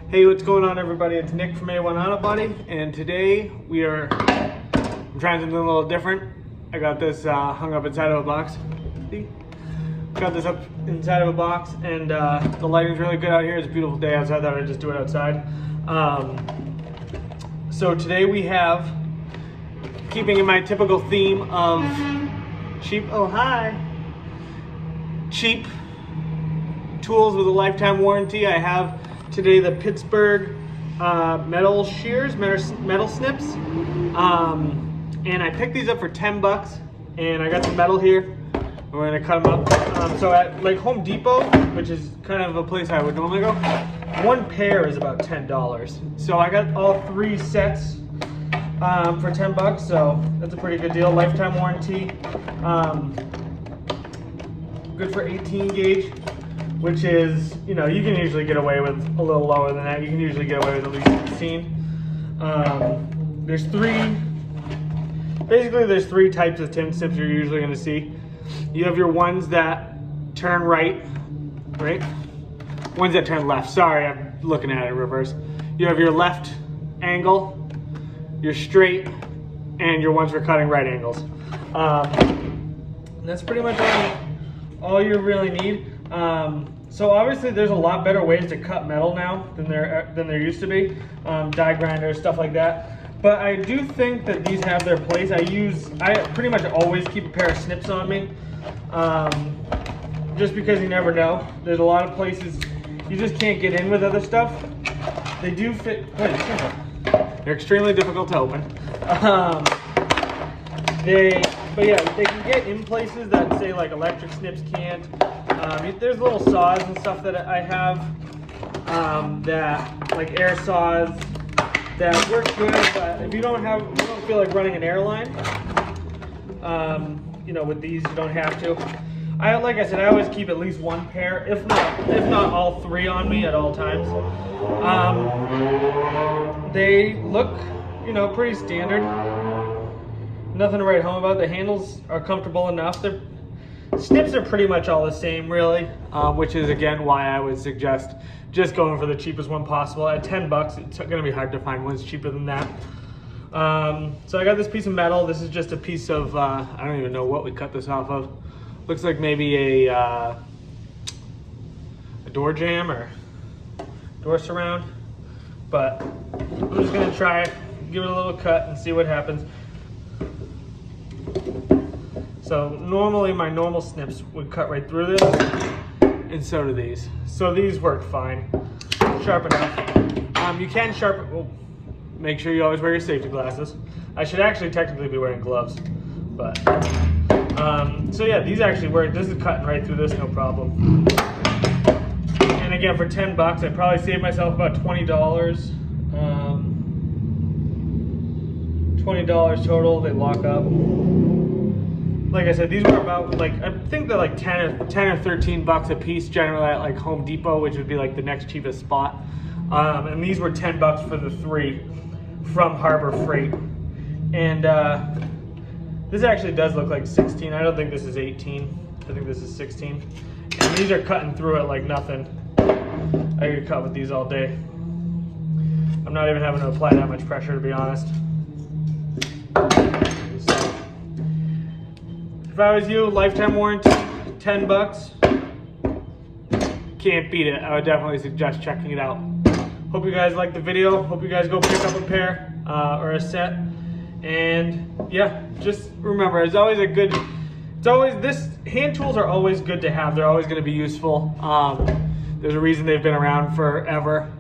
Hey, what's going on, everybody? It's Nick from A1 Auto Body, and today I'm trying something a little different. I got this hung up inside of a box. See? Got this up inside of a box, and the lighting's really good out here. It's a beautiful day outside. I thought I'd just do it outside. So today we have, keeping in my typical theme of cheap tools with a lifetime warranty, I have today the Pittsburgh metal shears, metal snips, and I picked these up for 10 bucks, and I got the metal here. We're gonna cut them up. So at like Home Depot, which is kind of a place I would normally go, one pair is about $10. So I got all 3 sets for 10 bucks, so that's a pretty good deal. Lifetime warranty, good for 18 gauge, which is, you know, you can usually get away with a little lower than that. You can usually get away with at least 16. There's three types of tin snips you're usually gonna see. You have your ones that turn right? Ones that turn left. Sorry, I'm looking at it in reverse. You have your left angle, your straight, and your ones for cutting right angles. That's pretty much all you really need. So obviously there's a lot better ways to cut metal now than there used to be. Die grinders, stuff like that. But I do think that these have their place. I pretty much always keep a pair of snips on me. Just because you never know. There's a lot of places you just can't get in with other stuff. They do fit quite simple. They're extremely difficult to open. But yeah, they can get in places that say like electric snips can't. There's little saws and stuff that I have that like air saws that work good, but if you don't feel like running an airline, you know, with these you don't have to. Like I said, I always keep at least one pair, if not all 3 on me at all times. They look, you know, pretty standard. Nothing to write home about. The handles are comfortable enough. The snips are pretty much all the same, really, which is again why I would suggest just going for the cheapest one possible. At 10 bucks, it's going to be hard to find ones cheaper than that. So I got this piece of metal. This is just a piece of I don't even know what we cut this off of. Looks like maybe a door jamb or door surround, but I'm just going to try it, give it a little cut and see what happens. So normally my normal snips would cut right through this, and so do these. So these work fine, sharp enough. You can sharpen, well, make sure you always wear your safety glasses. I should actually technically be wearing gloves, but, so yeah, these actually work. This is cutting right through this, no problem. And again, for 10 bucks, I probably saved myself about $20. $20 total, they lock up. Like I said, these were about, like, I think they're like 10 or 13 bucks a piece generally at like Home Depot, which would be like the next cheapest spot. And these were 10 bucks for the 3 from Harbor Freight. And this actually does look like 16. I don't think this is 18. I think this is 16. And these are cutting through it like nothing. I could cut with these all day. I'm not even having to apply that much pressure, to be honest. If I was you, lifetime warranty, 10 bucks. Can't beat it. I would definitely suggest checking it out. Hope you guys liked the video. Hope you guys go pick up a pair or a set. And yeah, just remember, this hand tools are always good to have. They're always going to be useful. There's a reason they've been around forever,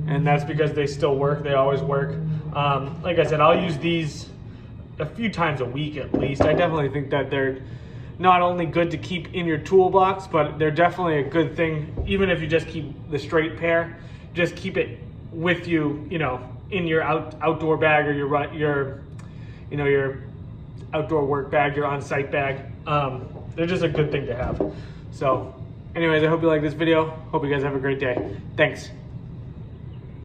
and that's because they still work. They always work. Like I said, I'll use these a few times a week at least. I definitely think that they're not only good to keep in your toolbox, but they're definitely a good thing, even if you just keep the straight pair, just keep it with you, you know, in your outdoor bag or your outdoor work bag, your on-site bag. They're just a good thing to have. So anyways, I hope you like this video. Hope you guys have a great day. Thanks.